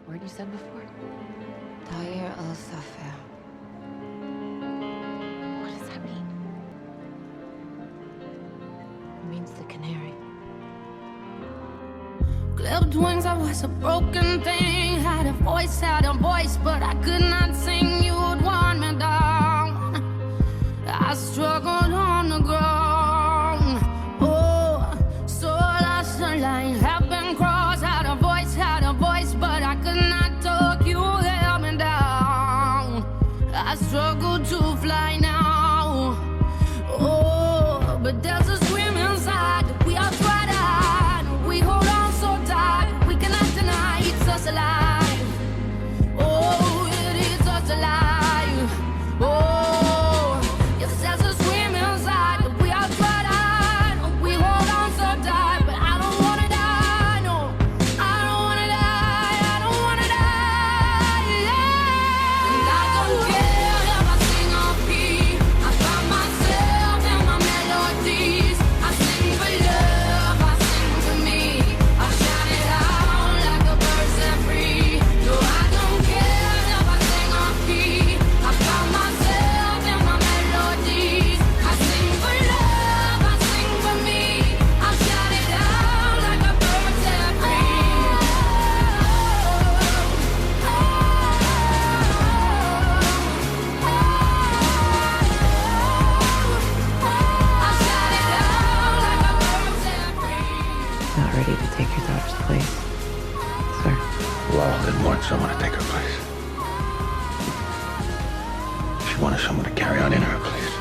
that word you said before? Tahir al-Safir. What does that mean? It means the canary. Clipped wings, I was a broken thing. Had a voice, but I could not sing. You would want me down. I struggled on the ground. Oh, so lost the line. Have been crossed. Had a voice, but I could not talk. You held me down. I struggle to fly now. Oh, but there's a scream inside that we are tried out. We hold on so tight. We cannot deny it's us alive. Oh, it is us alive. Oh, yes, there's a scream inside that we are tried out. We hold on so tight, but I don't wanna die. No, I don't wanna die. I don't wanna die. Yeah. And I don't care if I sing off key. I find myself in my melodies. I sing for love. I sing for me. I shout it out like a bird set free. No, I don't care if I sing off key. I find myself in my melodies. I sing for love. I sing for me. I shout it out like a bird set free. I shout it out like a bird set free. Not ready to take your daughter's place, sir. Laurel didn't want someone to take her place. She wanted someone to carry on in her place.